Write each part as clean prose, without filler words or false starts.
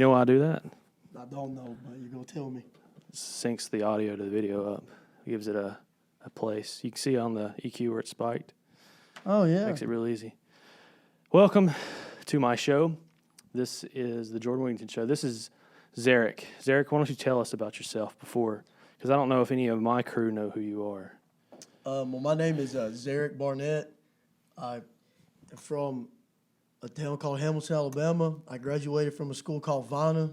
know why I do that? I don't know, but you're going to tell me. Syncs the audio to the video up. Gives it a place. You can see on the EQ where it's spiked. Oh, yeah. Makes it real easy. Welcome to my show. This is the Jordan Wigington Show. This is Zarek. Zarek, why don't you tell us about yourself before? Because I don't know if any of my crew know who you are. Well, my name is Zarek Barnett. I'm from a town called Hamilton, Alabama. I graduated from a school called Vina.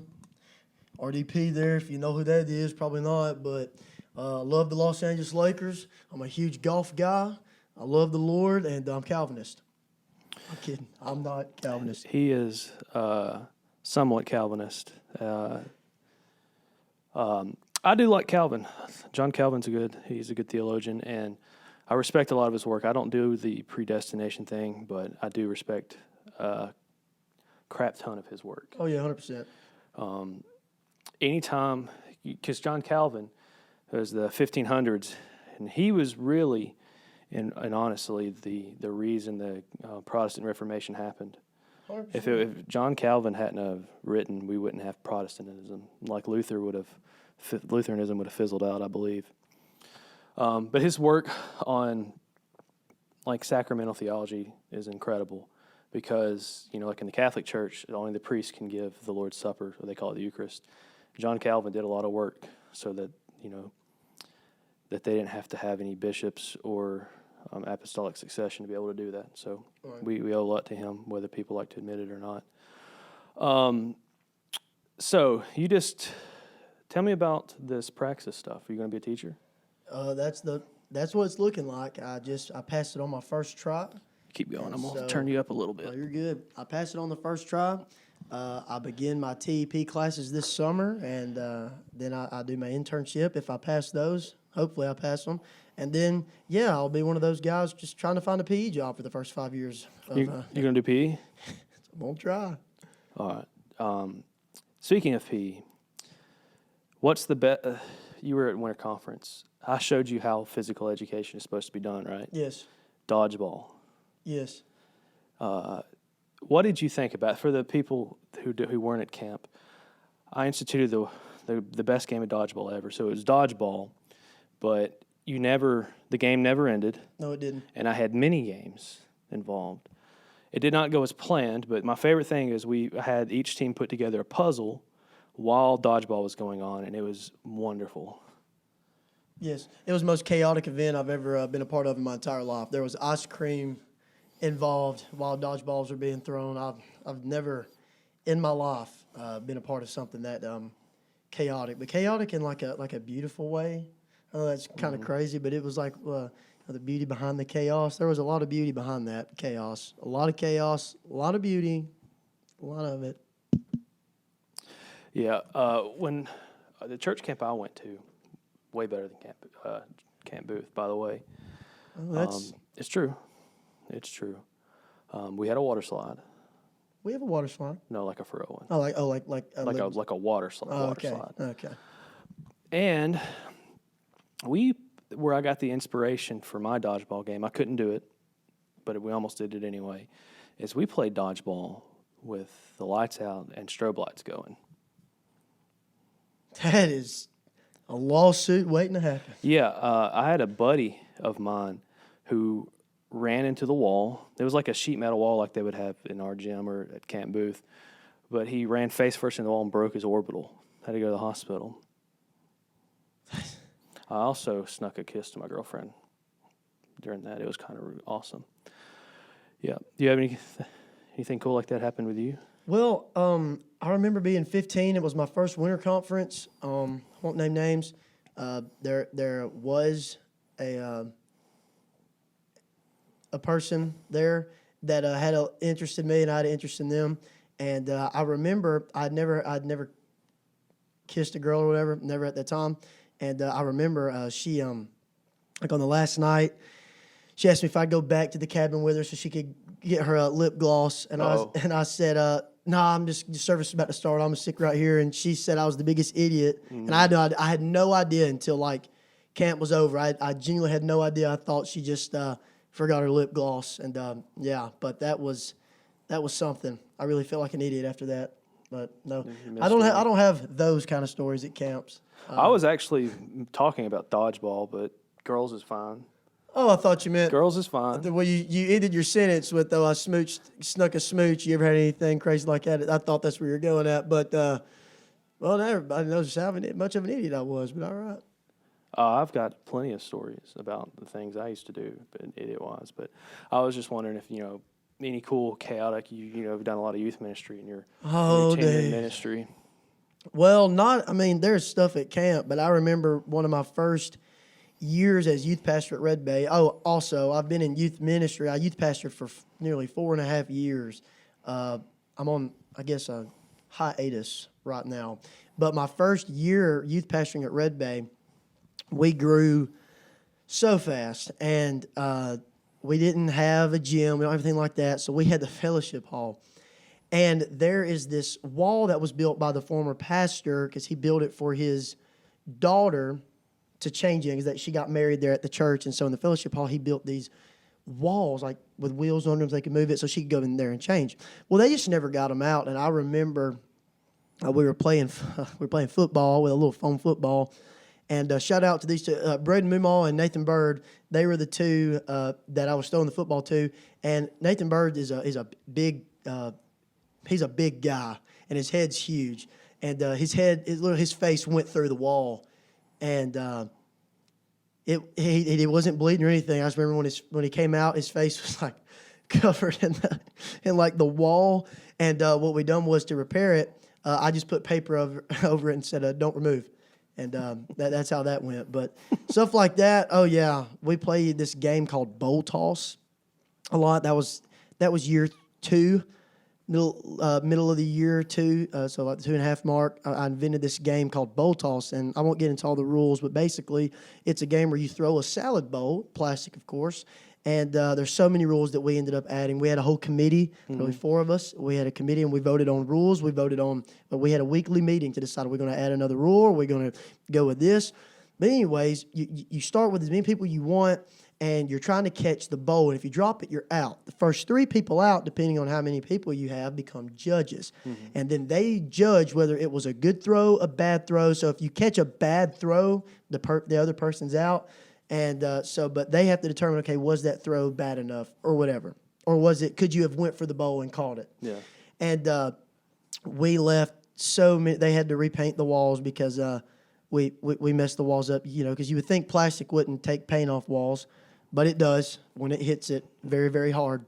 RDP there, if you know who that is, probably not. But I love the Los Angeles Lakers. I'm a huge golf guy. I love the Lord, and I'm Calvinist. I'm kidding. I'm not Calvinist. He is somewhat Calvinist. I do like Calvin. John Calvin's he's a good theologian, and I respect a lot of his work. I don't do the predestination thing, but I do respect a crap ton of his work. Oh, yeah, 100%. Anytime, because John Calvin was the 1500s, and he was really, and honestly, the reason the Protestant Reformation happened. If John Calvin hadn't have written, we wouldn't have Protestantism. Like Lutheranism would have fizzled out, I believe. But his work on like sacramental theology is incredible because, like in the Catholic Church, only the priest can give the Lord's Supper, or they call it the Eucharist. John Calvin did a lot of work so that, that they didn't have to have any bishops or apostolic succession to be able to do that. So right. we owe a lot to him, whether people like to admit it or not. So you just tell me about this praxis stuff. Are you going to be a teacher? That's what it's looking like. I passed it on my first try. Keep going. I'm going to turn you up a little bit. Oh, you're good. I passed it on the first try. I begin my TEP classes this summer, and then I do my internship. If I pass those, hopefully I pass them. And then, I'll be one of those guys just trying to find a PE job for the first 5 years. You're going to do PE? I'm going to try. All right. Speaking of PE, what's the best? You were at Winter Conference. I showed you how physical education is supposed to be done, right? Yes. Dodgeball. Yes. What did you think about it? For the people who weren't at camp? I instituted the best game of dodgeball ever. So it was dodgeball, but the game never ended. No, it didn't. And I had mini games involved. It did not go as planned, but my favorite thing is we had each team put together a puzzle while dodgeball was going on, and it was wonderful. Yes, it was the most chaotic event I've ever been a part of in my entire life. There was ice cream involved while dodgeballs were being thrown. I've never in my life been a part of something that chaotic, but chaotic in like a beautiful way. I know that's kind of crazy, but it was like the beauty behind the chaos. There was a lot of beauty behind that chaos. A lot of chaos, a lot of beauty, a lot of it. Yeah, when the church camp I went to, way better than Camp Booth, by the way. Oh, it's true. It's true. We had a water slide. We have a water slide. No, like a for real one. Oh, like a water slide. Oh, water slide. Okay. And where I got the inspiration for my dodgeball game, I couldn't do it, but we almost did it anyway, is we played dodgeball with the lights out and strobe lights going. That is a lawsuit waiting to happen. Yeah, I had a buddy of mine who ran into the wall. It was like a sheet metal wall like they would have in our gym or at Camp Booth, but he ran face first into the wall and broke his orbital. Had to go to the hospital. I also snuck a kiss to my girlfriend during that. It was kind of awesome. Yeah. Do you have anything cool like that happen with you? Well, I remember being 15. It was my first winter conference. Won't name names. There was a person there that had an interest in me, and I had an interest in them. And I remember I'd never kissed a girl or whatever, never at that time. And I remember she, like on the last night, she asked me if I'd go back to the cabin with her so she could get her lip gloss. And I said, no, I'm just service is about to start. I'm going to stick right here. And she said I was the biggest idiot. Mm-hmm. And I had no idea until like camp was over. I genuinely had no idea. I thought she just forgot her lip gloss. And but that was something. I really felt like an idiot after that. But no, You missed I don't. one. I don't have those kind of stories at camps. I was actually talking about dodgeball, but girls is fine. Oh, I thought you meant. Girls is fine. Well, you ended your sentence with, though I snuck a smooch. You ever had anything crazy like that? I thought that's where you're going at, but well, everybody knows just how much of an idiot I was. But all right. I've got plenty of stories about the things I used to do, but idiot-wise. But I was just wondering if, any cool, chaotic, you've done a lot of youth ministry in your tenure in ministry. Well, I mean, there's stuff at camp, but I remember one of my first years as youth pastor at Red Bay. Oh, also, I've been in youth ministry. I youth pastored for nearly 4.5 years. I'm on, I guess, a hiatus right now. But my first year youth pastoring at Red Bay, we grew so fast, and we didn't have a gym. We don't have anything like that, so we had the fellowship hall. And there is this wall that was built by the former pastor because he built it for his daughter to change in, because that she got married there at the church. And so in the fellowship hall, he built these walls like with wheels on them so they could move it so she could go in there and change. Well, they just never got them out. And I remember we were playing football with a little foam football. And shout out to these two, Braden Mumal and Nathan Bird. They were the two that I was throwing the football to. And Nathan Bird is a big he's a big guy, and his head's huge. And his face went through the wall, and he wasn't bleeding or anything. I just remember when he came out, his face was like covered in like the wall. And what we done was to repair it. I just put paper over it and said, "Don't remove." And that's how that went. But stuff like that. Oh yeah, we played this game called Bowl Toss a lot. That was year 2, middle of the year 2. So like the 2.5 mark. I invented this game called Bowl Toss, and I won't get into all the rules, but basically it's a game where you throw a salad bowl, plastic of course. And there's so many rules that we ended up adding. We had a whole committee, really 4 of us. We had a committee, and we voted on rules. We had a weekly meeting to decide, are we going to add another rule? Are we going to go with this? But anyways, you start with as many people you want, and you're trying to catch the bowl. And if you drop it, you're out. The first 3 people out, depending on how many people you have, become judges. And then they judge whether it was a good throw, a bad throw. So if you catch a bad throw, the other person's out. And but they have to determine, okay, was that throw bad enough or whatever? Or could you have went for the bowl and caught it? Yeah. And we left so many, they had to repaint the walls because we messed the walls up, because you would think plastic wouldn't take paint off walls, but it does when it hits it very, very hard.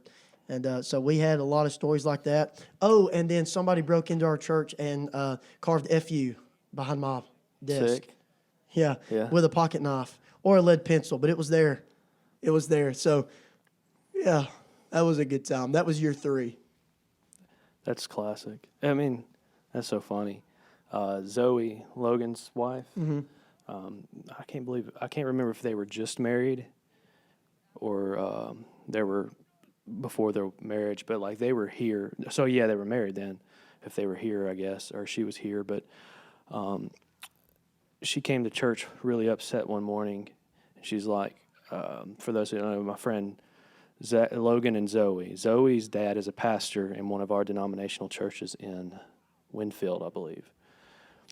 And so we had a lot of stories like that. Oh, and then somebody broke into our church and carved FU behind my desk. Sick. Yeah, Yeah. with a pocket knife. Or a lead pencil, but it was there. It was there. So, yeah, that was a good time. That was year 3. That's classic. I mean, that's so funny. Zoe, Logan's wife, I can't remember if they were just married or they were before their marriage, but like they were here. So, yeah, they were married then, if they were here, I guess, or she was here. But she came to church really upset one morning. She's like, for those who don't know, my friend Logan and Zoe. Zoe's dad is a pastor in one of our denominational churches in Winfield, I believe.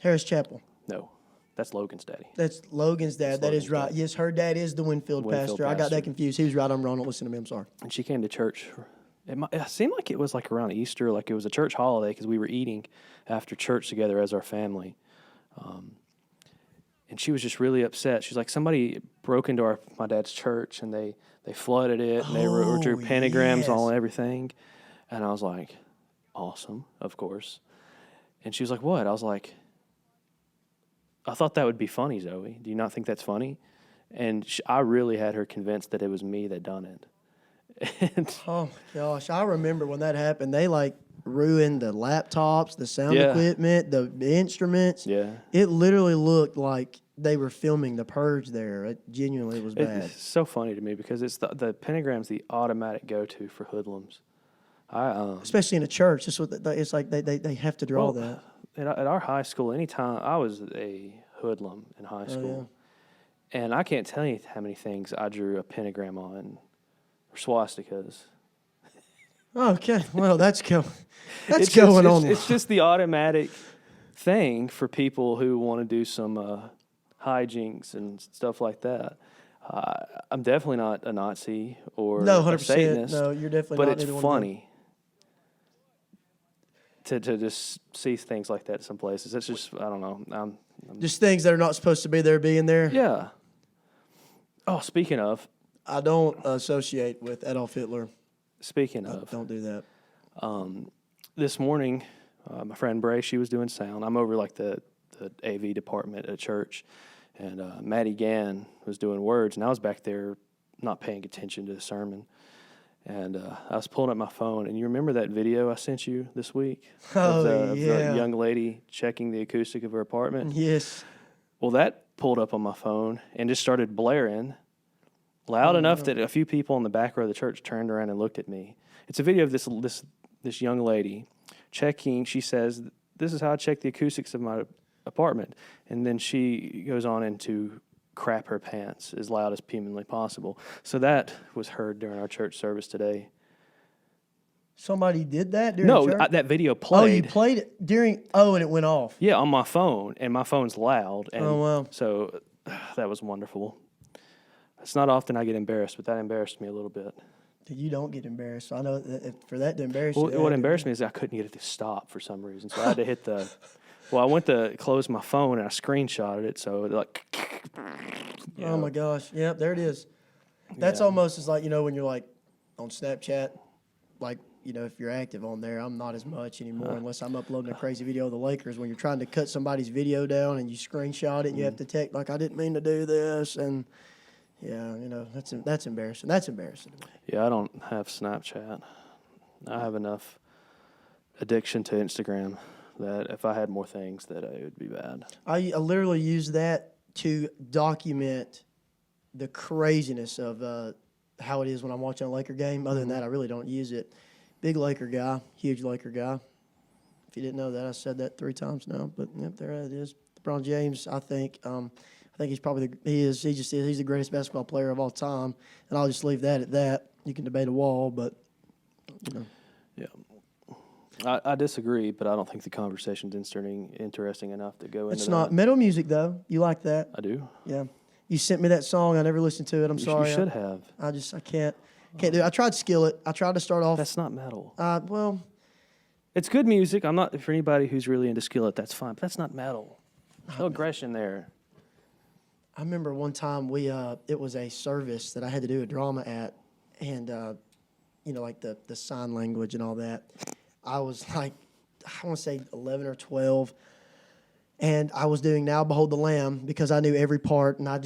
Harris Chapel. No, that's Logan's daddy. That's Logan's dad. That is right. Yes, her dad is the Winfield pastor. I got that confused. He was right. I'm wrong. Don't listen to me. I'm sorry. And she came to church. It seemed like it was like around Easter, like it was a church holiday because we were eating after church together as our family. And she was just really upset. She's like, somebody broke into my dad's church, and they flooded it, and they drew pentagrams on everything. And I was like, awesome, of course. And she was like, what? I was like, I thought that would be funny, Zoe. Do you not think that's funny? And I really had her convinced that it was me that done it. And oh, my gosh. I remember when that happened. They, ruined the laptops, the sound equipment, the instruments. Yeah. It literally looked like they were filming The Purge there. It genuinely was bad. It's so funny to me because it's the pentagram's the automatic go-to for hoodlums. Especially in a church. It's like they have to draw that. At our high school, anytime I was a hoodlum in high school, and I can't tell you how many things I drew a pentagram on or swastikas. Okay, well, that's going It's on. it's just the automatic thing for people who want to do some hijinks and stuff like that. I'm definitely not a Nazi or No, a 100%. Satanist, No, you're definitely but not it's neither one of them. funny to just see things like that some places. It's just, I don't know. Just things that are not supposed to be there being there. Yeah. Oh, speaking of, I don't associate with Adolf Hitler. speaking of, Don't do that. this morning, my friend Bray, she was doing sound. I'm over like the AV department at church, and Maddie Gann was doing words, and I was back there not paying attention to the sermon. And I was pulling up my phone, and you remember that video I sent you this week Oh, of the yeah. young lady checking the acoustic of her apartment? Yes. Well, that pulled up on my phone and just started blaring loud enough that a few people in the back row of the church turned around and looked at me. It's a video of this young lady checking. She says, "This is how I check the acoustics of my apartment," and then she goes on into crap her pants as loud as humanly possible. So that was heard during our church service today. Somebody did that during No, church? that video Oh, played. you played it during... Oh, and it went off. Yeah, on my phone, and my phone's loud. And Oh, wow. So that was wonderful. It's not often I get embarrassed, but that embarrassed me a little bit. You don't get embarrassed. I know that for that to embarrass Well, you. what embarrassed me is I couldn't get it to stop for some reason. So I had to hit the... Well, I went to close my phone, and I screenshotted it, so like... Oh, my gosh. Yep, there it is. That's almost as like, when you're like on Snapchat, like, if you're active on there, I'm not as much anymore unless I'm uploading a crazy video of the Lakers. When you're trying to cut somebody's video down and you screenshot it and you have to text, like, I didn't mean to do this. And, yeah, that's embarrassing. That's embarrassing to me. Yeah, I don't have Snapchat. I have enough addiction to Instagram that if I had more things, that it would be bad. I literally use that to document the craziness of how it is when I'm watching a Laker game. Other than that, I really don't use it. Big Laker guy, huge Laker guy. If you didn't know that, I said that 3 times now. But yep, there it is. LeBron James, I think he's probably he's the greatest basketball player of all time. And I'll just leave that at that. You can debate a wall, but Yeah. I disagree, but I don't think the conversation's interesting enough to go into it's not metal music though. You like that? I do. Yeah. You sent me that song. I never listened to it. I'm sorry. You should have. I can't do it. I tried Skillet. I tried to start off. That's not metal. Well, It's good music. I'm not, for anybody who's really into Skillet, that's fine. But that's not metal. No aggression there. I remember one time it was a service that I had to do a drama at, and like the sign language and all that. I was like, I want to say 11 or 12, and I was doing "Now Behold the Lamb" because I knew every part, and I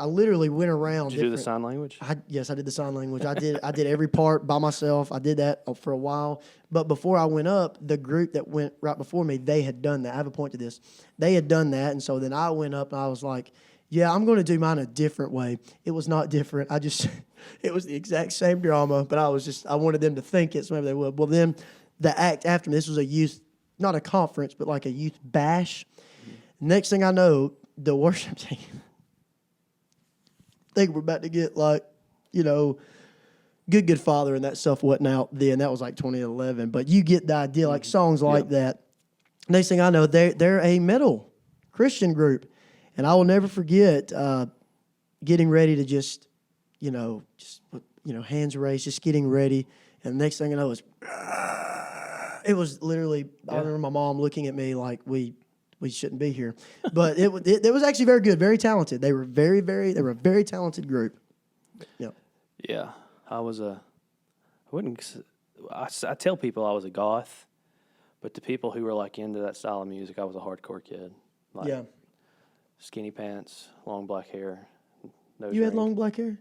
literally went around. Did you do the sign language? Yes, I did the sign language. I did every part by myself. I did that for a while. But before I went up, the group that went right before me, they had done that. I have a point to this. They had done that, and so then I went up, and I was like, yeah, I'm going to do mine a different way. It was not different. It was the exact same drama, but I wanted them to think it, so maybe they would. Well, then the act after me, this was a youth, not a conference, but like a youth bash. Next thing I know, the worship team, I think we're about to get like, Good Father and that stuff wasn't out then. That was like 2011. But you get the idea, like songs like that. Next thing I know, they're a metal Christian group. And I will never forget getting ready to just hands raised, just getting ready. And the next thing I know it was literally, I remember my mom looking at me like we shouldn't be here. But it was actually very good, very talented. They were a very talented group. Yeah. Yeah. I tell people I was a goth, but to people who were like into that style of music, I was a hardcore kid. Like, skinny pants, long black hair, nose ring. You had long black hair?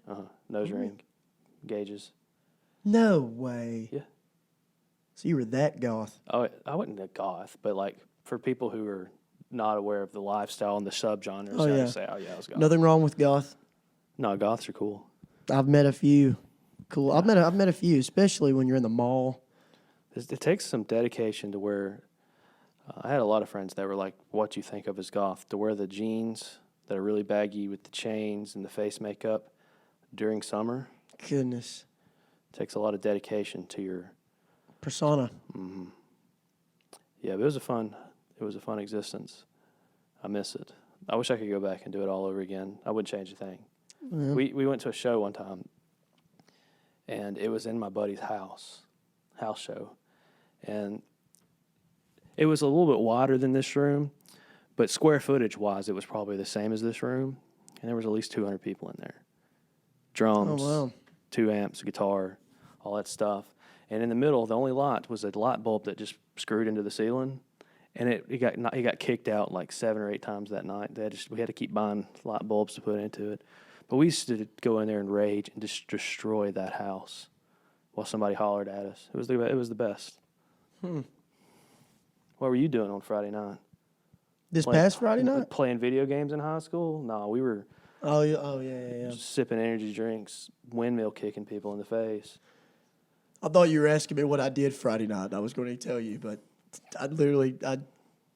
Nose ring, gauges. No way. Yeah. So you were that goth. Oh, I wasn't a goth, but like for people who are not aware of the lifestyle and the subgenres, I just say, I was goth. Nothing wrong with goth. No, goths are cool. I've met a few. Cool. I've met a few, especially when you're in the mall. It takes some dedication to wear. I had a lot of friends that were like, what you think of as goth, to wear the jeans that are really baggy with the chains and the face makeup during summer. Goodness. It takes a lot of dedication to your Persona. Yeah, but it was a fun existence. I miss it. I wish I could go back and do it all over again. I wouldn't change a thing. Yeah. We went to a show one time, and it was in my buddy's house show, and it was a little bit wider than this room, but square footage wise, it was probably the same as this room, and there was at least 200 people in there. Drums, Oh, wow. 2 amps, guitar, all that stuff. And in the middle, the only light was a light bulb that just screwed into the ceiling, and he got kicked out like 7 or 8 times that night. We had to keep buying light bulbs to put into it. But we used to go in there and rage and just destroy that house while somebody hollered at us. It was the best. What were you doing on Friday night? Past Friday night? Playing video games in high school? No, we were yeah. sipping energy drinks, windmill kicking people in the face. I thought you were asking me what I did Friday night. I was going to tell you, but I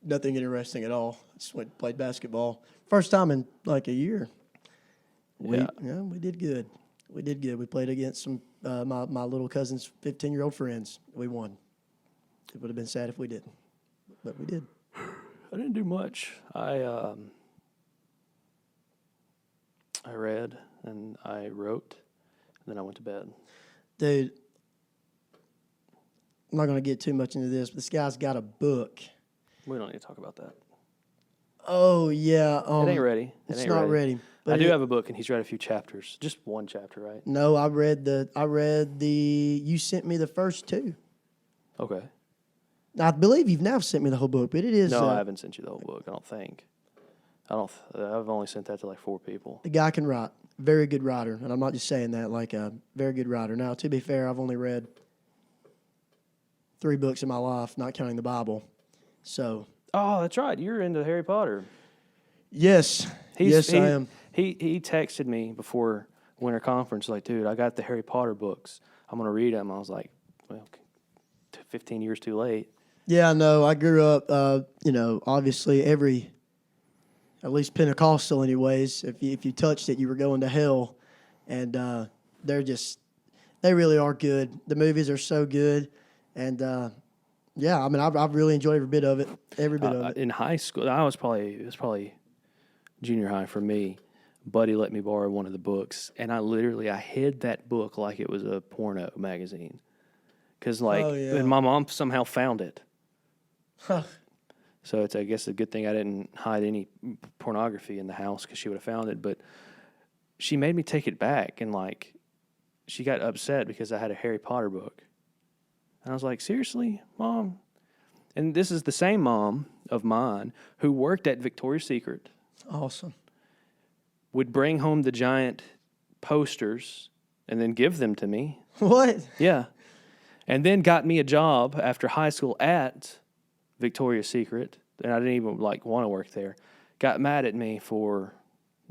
nothing interesting at all. Just went and played basketball. First time in like a year. We did good. We did good. We played against some my little cousin's 15-year-old friends. We won. It would have been sad if we didn't, but we did. I didn't do much. I read and I wrote, and then I went to bed. Dude, I'm not going to get too much into this, but this guy's got a book. We don't need to talk about that. Oh, yeah. It ain't ready. It's not ready. But I do have a book, and he's read a few chapters. Just one chapter, right? No, I read you sent me the first 2. Okay. I believe you've now sent me the whole book, but it is... No, I haven't sent you the whole book, I don't think. I've only sent that to like 4 people. The guy can write. Very good writer. And I'm not just saying that, like a very good writer. Now, to be fair, I've only read 3 books in my life, not counting the Bible. So... Oh, that's right. You're into Harry Potter. Yes. I am. He texted me before winter conference, like, dude, I got the Harry Potter books. I'm going to read them. I was like, well, 15 years too late. Yeah, no, I grew up, obviously at least Pentecostal anyways, if you touched it, you were going to hell. And they really are good. The movies are so good. And, I've really enjoyed every bit of it. In high school, it was probably junior high for me. Buddy let me borrow one of the books, and I hid that book like it was a porno magazine. Because, and my mom somehow found it. Huh. So I guess a good thing I didn't hide any pornography in the house because she would have found it. But she made me take it back, and, she got upset because I had a Harry Potter book. And I was like, seriously, Mom? And this is the same mom of mine who worked at Victoria's Secret. Awesome. Would bring home the giant posters and then give them to me. What? Yeah. And then got me a job after high school at Victoria's Secret. And I didn't even want to work there. Got mad at me for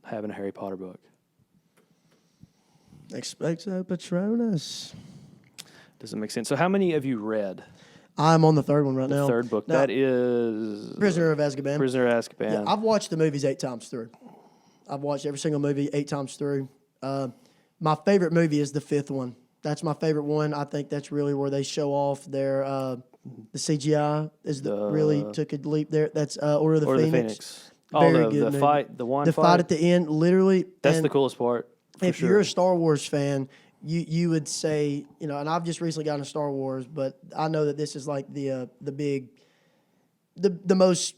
having a Harry Potter book. Expecto Patronus. Doesn't make sense. So how many have you read? I'm on the 3rd one right now. The 3rd book. Now, that is... Prisoner of Azkaban. Prisoner of Azkaban. Yeah, I've watched the movies 8 times through. I've watched every single movie 8 times through. My favorite movie is the 5th one. That's my favorite one. I think that's really where they show off their the CGI really took a leap there. That's Order of the Phoenix. Very good the fight, the fight at the end, literally. That's the coolest part. If you're a Star Wars fan, you would say, and I've just recently gotten to Star Wars, but I know that this is like the most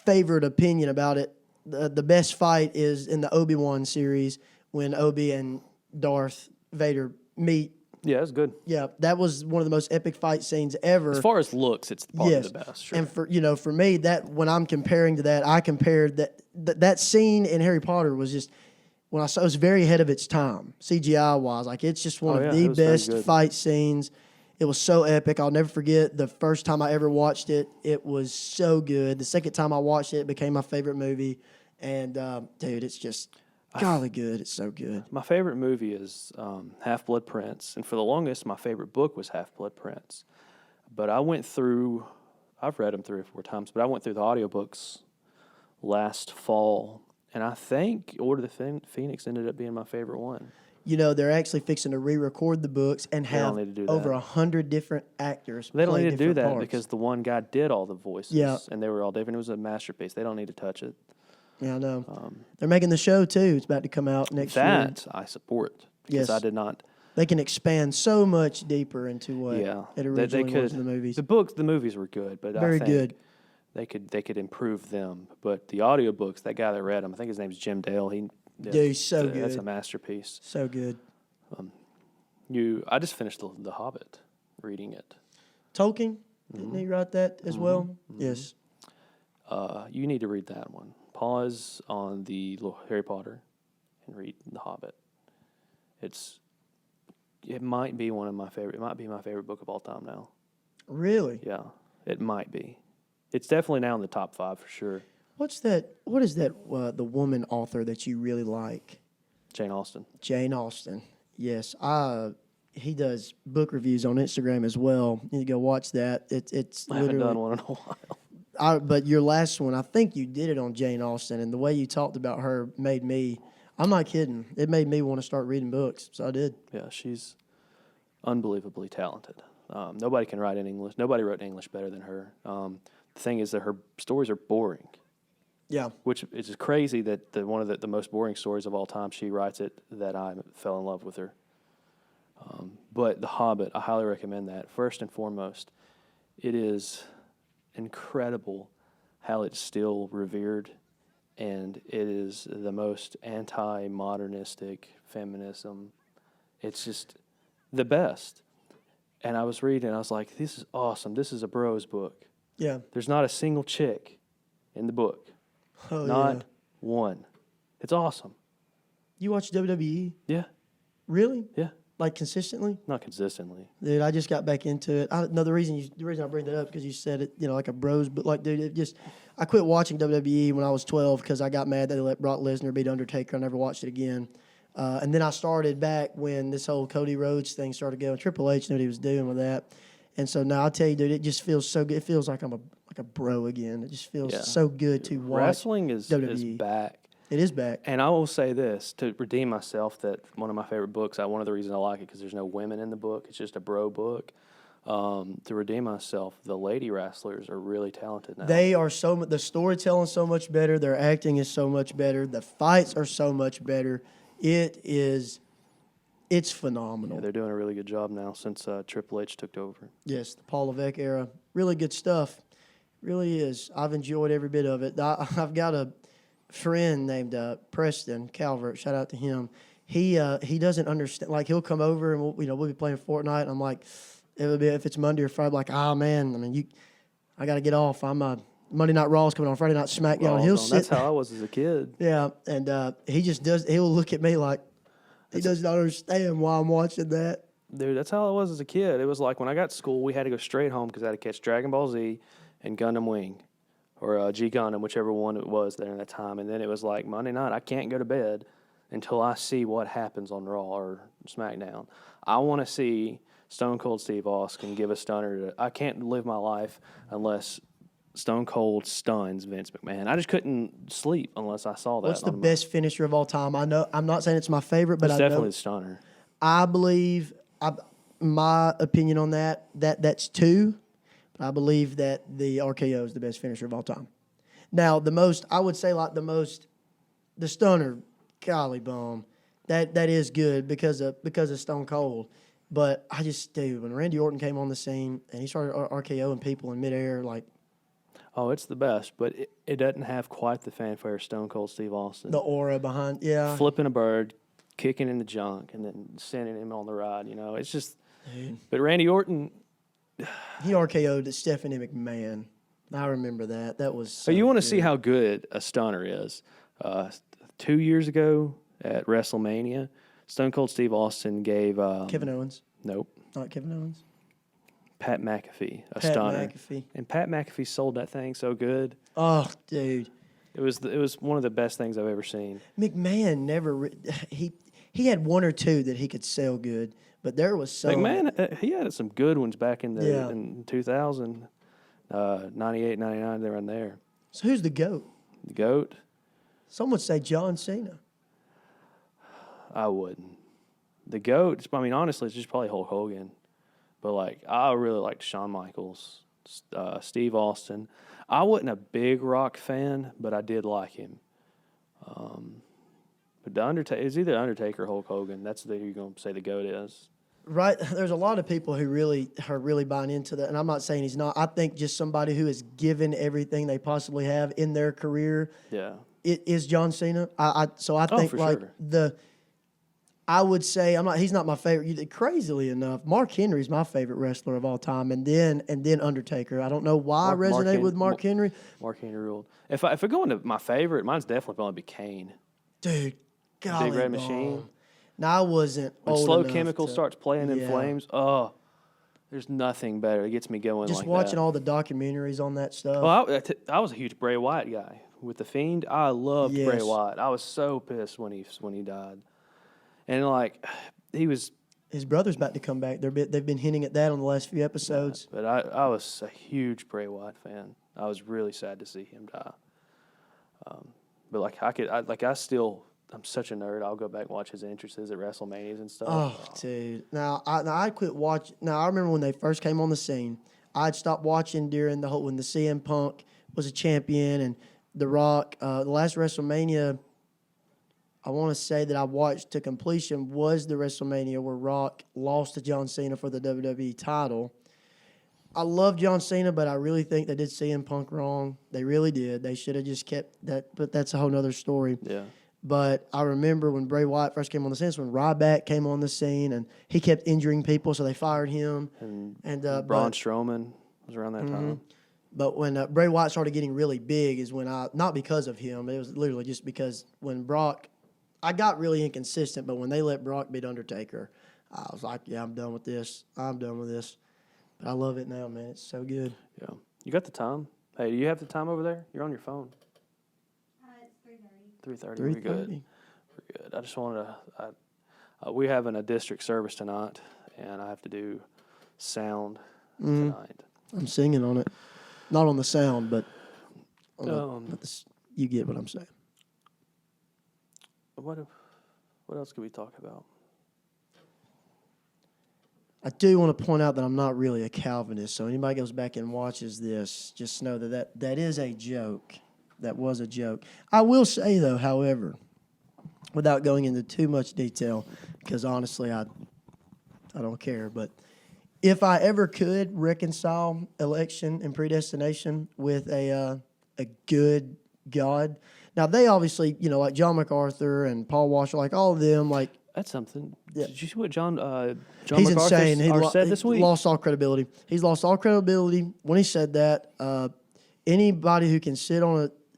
favored opinion about it. The best fight is in the Obi-Wan series when Obi and Darth Vader meet. Yeah, that's good. Yeah, that was one of the most epic fight scenes ever. As far as looks, it's probably the best. Sure. And for me, that when I'm comparing to that, I compared that scene in Harry Potter was just when I saw it was very ahead of its time, CGI wise. Like it's just one of the best fight scenes. It was so epic. I'll never forget the first time I ever watched it. It was so good. The second time I watched it, it became my favorite movie. And dude, it's just golly good. It's so good. My favorite movie is Half-Blood Prince. And for the longest, my favorite book was Half-Blood Prince. But I've read them 3 or 4 times, but I went through the audiobooks last fall. And I think Order of the Phoenix ended up being my favorite one. they're actually fixing to re-record the books and don't have need to do over that. 100 different actors. They don't play need to do different that parts. because the one guy did all the voices, Yeah. and they were all different. It was a masterpiece. They don't need to touch it. Yeah, I know. They're making the show too. It's about to come out next year. That I support because Yes. I did not. They can expand so much deeper into what Yeah, it they originally could. was in the movies. The movies were good, but Very I think good. they could improve them. But the audiobooks, that guy that read them, I think his name's Jim Dale. Dude, so That's a good. masterpiece. So good. I just finished the Hobbit, reading it. Tolkien, didn't he write that as well? Yes. You need to read that one. Pause on the Harry Potter and read The Hobbit. It might be one of my favorite. It might be my favorite book of all time now. Really? Yeah, it might be. It's definitely now in the top 5 for sure. What's that? What is that? The woman author that you really like? Jane Austen. Jane Austen. Yes, he does book reviews on Instagram as well. You need to go watch that. It's I haven't literally. done one in a while. But your last one, I think you did it on Jane Austen, and the way you talked about her made me. I'm not kidding. It made me want to start reading books, so I did. Yeah, she's unbelievably talented. Nobody can write in English. Nobody wrote in English better than her. The thing is that her stories are boring. Yeah. Which is crazy that one of the most boring stories of all time, she writes it, that I fell in love with her. But The Hobbit, I highly recommend that. First and foremost, it is incredible how it's still revered, and it is the most anti-modernistic feminism. It's just the best. And I was reading, I was like, this is awesome. This is a bros book. Yeah. There's not a single chick in the book. Oh, Not yeah. one. It's awesome. You watch WWE? Yeah. Really? Yeah. Like consistently? Not consistently. Dude, I just got back into it. The reason I bring that up because you said it, like a bros, but like, dude, I quit watching WWE when I was 12 because I got mad that they let Brock Lesnar beat Undertaker. I never watched it again. And then I started back when this whole Cody Rhodes thing started going. Triple H knew what he was doing with that. And so now I tell you, dude, it just feels so good. It feels like I'm a bro again. It just feels so good to watch. Wrestling is WWE. back. It is back. And I will say this, to redeem myself, that one of my favorite books, one of the reasons I like it, because there's no women in the book. It's just a bro book. To redeem myself, the lady wrestlers are really talented now. They are the storytelling's so much better. Their acting is so much better. The fights are so much better. It's phenomenal. Yeah, they're doing a really good job now since Triple H took over. Yes, the Paul Levesque era. Really good stuff. Really is. I've enjoyed every bit of it. I've got a friend named Preston Calvert. Shout out to him. He doesn't understand. Like, he'll come over and we'll be playing Fortnite. And I'm like, it would be if it's Monday or Friday. I'm like, man. I mean, I got to get off. Monday Night Raw is coming on. Friday Night SmackDown. He'll sit. That's how I was as a kid. Yeah, and he just does. He'll look at me like he does not understand why I'm watching that. Dude, that's how I was as a kid. It was like when I got to school, we had to go straight home because I had to catch Dragon Ball Z and Gundam Wing, or G Gundam, whichever one it was there in that time. And then it was like Monday night, I can't go to bed until I see what happens on Raw or SmackDown. I want to see Stone Cold Steve Austin give a stunner. I can't live my life unless Stone Cold stuns Vince McMahon. I just couldn't sleep unless I saw that. What's the best finisher of all time? I know I'm not saying it's my favorite, but It's definitely the stunner. I believe my opinion on that's 2. But I believe that the RKO is the best finisher of all time. Now, I would say the stunner, golly bum, that is good because of Stone Cold. But I just, dude, when Randy Orton came on the scene and he started RKOing people in midair, like. Oh, it's the best, but it doesn't have quite the fanfare of Stone Cold Steve Austin. The aura behind, yeah. Flipping a bird, kicking in the junk, and then sending him on the ride. It's just. Dude. But Randy Orton. He RKO'd Stephanie McMahon. I remember that. That was. So you want to good. see how good a stunner is? 2 years ago at WrestleMania, Stone Cold Steve Austin gave Kevin Owens. Nope. Not Kevin Owens. Pat McAfee, Pat stunner. McAfee. And Pat McAfee sold that thing so good. Oh, dude. It was one of the best things I've ever seen. McMahon never he had one or two that he could sell good, but there was so McMahon, he had some good ones back in Yeah. in 2000, 98, 99. They were in there. So who's the GOAT? The GOAT. Some would say John Cena. I wouldn't. The GOAT, I mean, honestly, it's just probably Hulk Hogan. But, like, I really liked Shawn Michaels, Steve Austin. I wasn't a big Rock fan, but I did like him. But the Undertaker is either Undertaker or Hulk Hogan. That's who you're going to say the GOAT is. Right. There's a lot of people who really are really buying into that. And I'm not saying he's not. I think just somebody who has given everything they possibly have in their career. Yeah. It is John Cena. So I think for like sure. I would say he's not my favorite. Crazily enough, Mark Henry's my favorite wrestler of all time, and then Undertaker. I don't know why I resonate with Mark Henry. Mark Henry ruled. If I go into my favorite, mine's definitely going to be Kane. Dude, golly, Big Red Machine. Now I wasn't when old Slow enough Chemical to, starts playing in flames. Oh, there's nothing better. It gets me going. Just like watching that. all the documentaries on that stuff. Well, I was a huge Bray Wyatt guy with the Fiend. I loved Bray Wyatt. I was so pissed when he died, and like he was. His brother's about to come back. They've been hinting at that on the last few episodes. But I was a huge Bray Wyatt fan. I was really sad to see him die. But like I'm such a nerd. I'll go back and watch his entrances at WrestleManias and stuff. Oh, dude. Now I quit watching. Now I remember when they first came on the scene. I'd stopped watching during when the CM Punk was a champion and The Rock. The last WrestleMania I want to say that I watched to completion was the WrestleMania where Rock lost to John Cena for the WWE title. I love John Cena, but I really think they did CM Punk wrong. They really did. They should have just kept that, but that's a whole nother story. Yeah. But I remember when Bray Wyatt first came on the scene, when Ryback came on the scene, and he kept injuring people, so they fired him. And Braun Strowman was around that time. But when Bray Wyatt started getting really big is when not because of him, it was literally just because when Brock, I got really inconsistent, but when they let Brock beat Undertaker, I was like, yeah, I'm done with this. But I love it now, man. It's so good. Yeah. You got the time? Hey, do you have the time over there? You're on your phone. It's 3:30. 3:30. We're good. We're good. I just wanted to. We're having a district service tonight, and I have to do sound tonight. I'm singing on it, not on the sound, but you get what I'm saying. What else could we talk about? I do want to point out that I'm not really a Calvinist, so anybody goes back and watches this, just know that is a joke. That was a joke. I will say, though, however, without going into too much detail, because honestly, I don't care, but if I ever could reconcile election and predestination with a good God, now they obviously, like John MacArthur and Paul Washer, like all of them, like. That's something. Yeah. Did you see what John He's MacArthur insane. said this week? He lost all credibility. He's lost all credibility when he said that. Anybody who can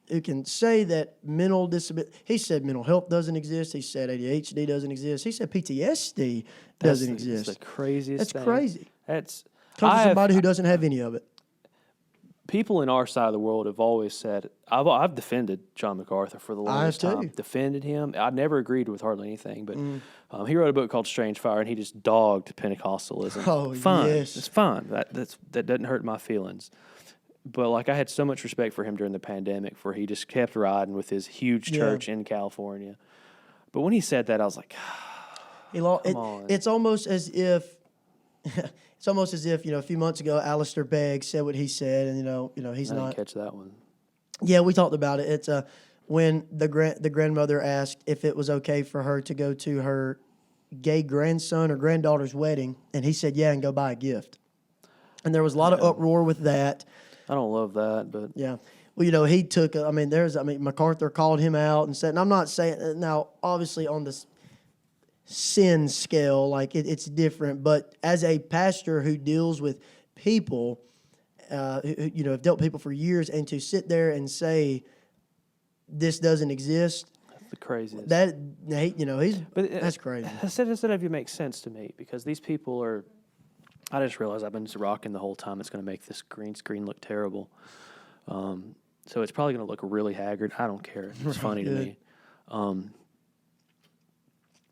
who can say that mental disability, he said mental health doesn't exist. He said ADHD doesn't exist. He said PTSD doesn't exist. That's the craziest thing. That's crazy. That's comes from somebody who doesn't have any of it. People in our side of the world have always said, I've defended John MacArthur for the longest time. Defended him. I never agreed with hardly anything, but he wrote a book called Strange Fire, and he just dogged Pentecostalism. Oh, fine. yes. It's fine. That doesn't hurt my feelings. But I had so much respect for him during the pandemic, for he just kept riding with his huge church in California. But when he said that, I was like, come on. It's almost as if. It's almost as if, a few months ago, Alistair Begg said what he said, and, he's not. I didn't catch that one. Yeah, we talked about it. It's when the grandmother asked if it was okay for her to go to her gay grandson or granddaughter's wedding, and he said, yeah, and go buy a gift. And there was a lot of uproar with that. I don't love that, but. Yeah. Well, he took, MacArthur called him out and said, and I'm not saying, now, obviously on this sin scale, like it's different, but as a pastor who deals with people, who have dealt with people for years, and to sit there and say this doesn't exist, that's the craziest. That's crazy. Instead of it makes sense to me, because these people are. I just realized I've been just rocking the whole time. It's going to make this green screen look terrible, so it's probably going to look really haggard. I don't care. It's funny to me.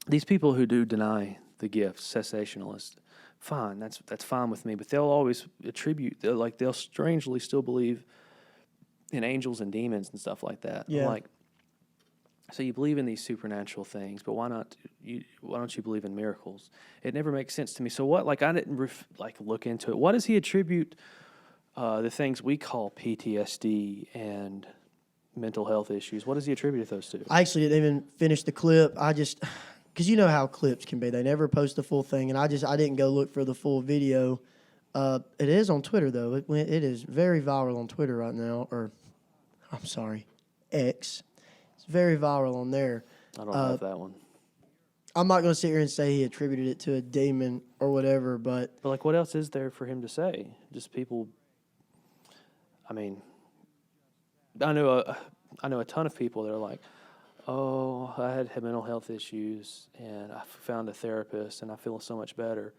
These people who do deny the gifts, cessationalists, fine, that's fine with me. But they'll always they'll strangely still believe in angels and demons and stuff like that. Yeah. So you believe in these supernatural things, but why don't you believe in miracles? It never makes sense to me. So what? Like I didn't look into it. What does he attribute the things we call PTSD and mental health issues? What does he attribute those to? I actually didn't even finish the clip. I just, because you know how clips can be. They never post the full thing, and I didn't go look for the full video. It is on Twitter, though. It is very viral on Twitter right now, or I'm sorry, X. It's very viral on there. I don't have that one. I'm not going to sit here and say he attributed it to a demon or whatever, but like, what else is there for him to say? Just people. I mean, I know a ton of people that are like, oh, I had mental health issues, and I found a therapist, and I feel so much better.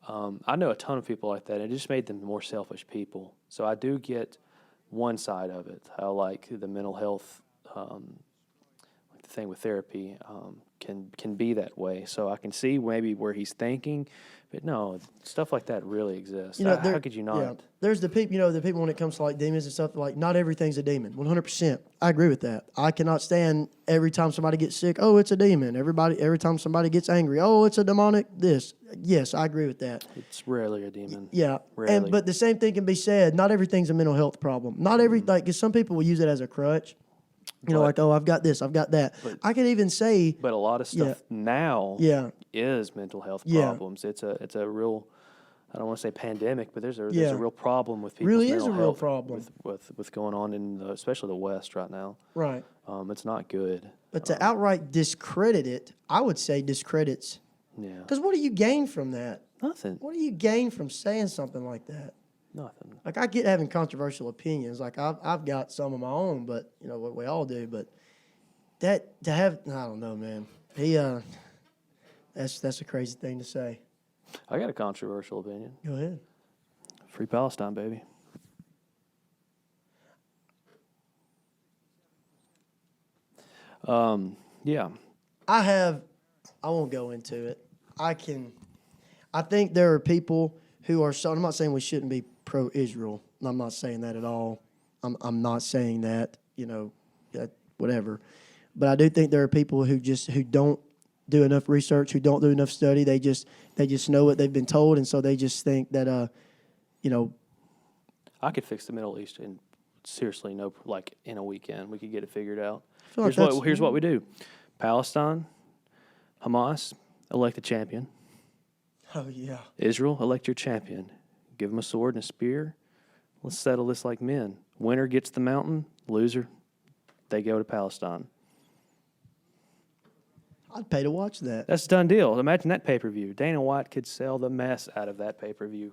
I know a ton of people like that, and it just made them more selfish people. So I do get one side of it. How like the mental health, like the thing with therapy, can be that way. So I can see maybe where he's thinking, but no, stuff like that really exists. How could you not? Yeah, there's the people, the people when it comes to like demons and stuff, like not everything's a demon. 100%. I agree with that. I cannot stand every time somebody gets sick, oh, it's a demon. Every time somebody gets angry, oh, it's a demonic this. Yes, I agree with that. It's rarely a demon. Yeah. Rarely. But the same thing can be said, not everything's a mental health problem. Not every, like, 'cause some people will use it as a crutch. Like, oh, I've got this, I've got that. I could even say. But a lot of stuff now is mental health problems. It's a real, I don't want to say pandemic, but there's a real problem with people's really mental is a real health problem with going on in especially the West right now. Right. It's not good. But to outright discredit it, I would say discredits. Yeah. Because what do you gain from that? Nothing. What do you gain from saying something like that? Nothing. Like, I get having controversial opinions. Like, I've got some of my own, but, what we all do. But that, to have, I don't know, man. That's a crazy thing to say. I got a controversial opinion. Go ahead. Free Palestine, baby. Yeah. I won't go into it. I think there are people who are I'm not saying we shouldn't be pro-Israel. I'm not saying that at all. I'm not saying that, whatever. But I do think there are people who don't do enough research, who don't do enough study. They just know what they've been told, and so they just think that I could fix the Middle East in seriously in a weekend. We could get it figured out. Here's what we do. Palestine, Hamas, elect a champion. Oh, yeah. Israel, elect your champion. Give them a sword and a spear. Let's settle this like men. Winner gets the mountain. Loser, they go to Palestine. I'd pay to watch that. That's a done deal. Imagine that pay-per-view. Dana White could sell the mess out of that pay-per-view.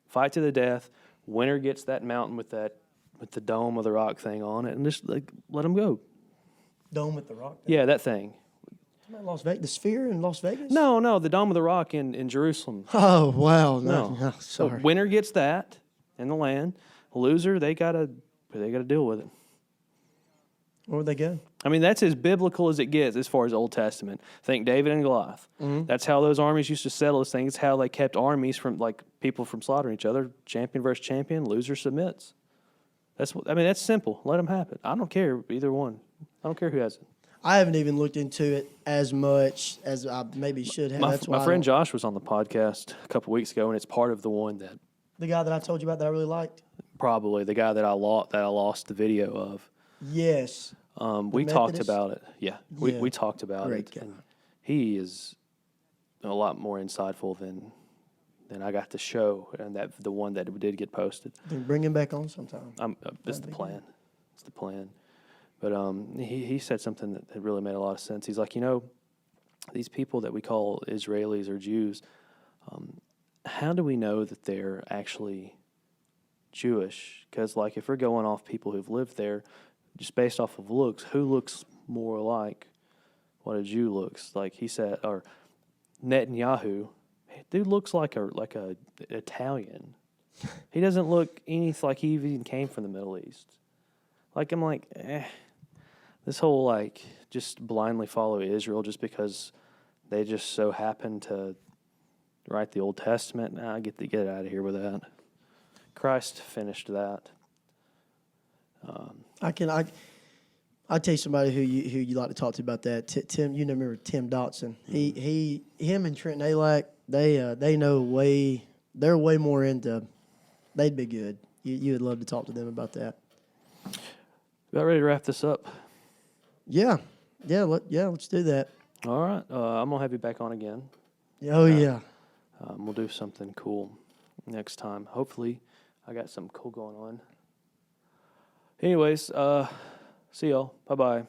Fight to the death. Winner gets that mountain with the dome of the rock thing on it, and just let them go. Dome with the rock? Yeah, that thing. Las Vegas, the Sphere in Las Vegas? No, the Dome of the Rock in Jerusalem. Oh, wow. No. Sorry. So winner gets that in the land. Loser, they gotta deal with it. Where would they go? I mean, that's as biblical as it gets as far as Old Testament. Think David and Goliath. Mm-hmm. That's how those armies used to settle this thing. It's how they kept armies from people from slaughtering each other. Champion versus champion, loser submits. That's simple. Let them happen. I don't care either one. I don't care who has it. I haven't even looked into it as much as I maybe should have. My friend Josh was on the podcast a couple weeks ago, and it's part of the one that the guy that I told you about that I really liked. Probably the guy that I lost the video of. Yes. We talked about it. Yeah, we talked about it, and he is a lot more insightful than I got to show, and that the one that did get posted. Then bring him back on sometime. It's the plan. It's the plan. But he said something that really made a lot of sense. He's like, these people that we call Israelis or Jews, how do we know that they're actually Jewish? Because, if we're going off people who've lived there, just based off of looks, who looks more like what a Jew looks? Like he said, or Netanyahu, dude looks like a Italian. He doesn't look anything like he even came from the Middle East. This whole just blindly follow Israel just because they just so happen to write the Old Testament. Get out of here with that. Christ finished that. I'll tell you somebody who you like to talk to about that. Tim, you know, remember Tim Dotson? Him and Trent Nalak, they know way. They're way more into. They'd be good. You would love to talk to them about that. About ready to wrap this up. Yeah, let's do that. All right. I'm gonna have you back on again. Oh yeah. We'll do something cool next time. Hopefully, I got something cool going on. Anyways, see y'all. Bye-bye.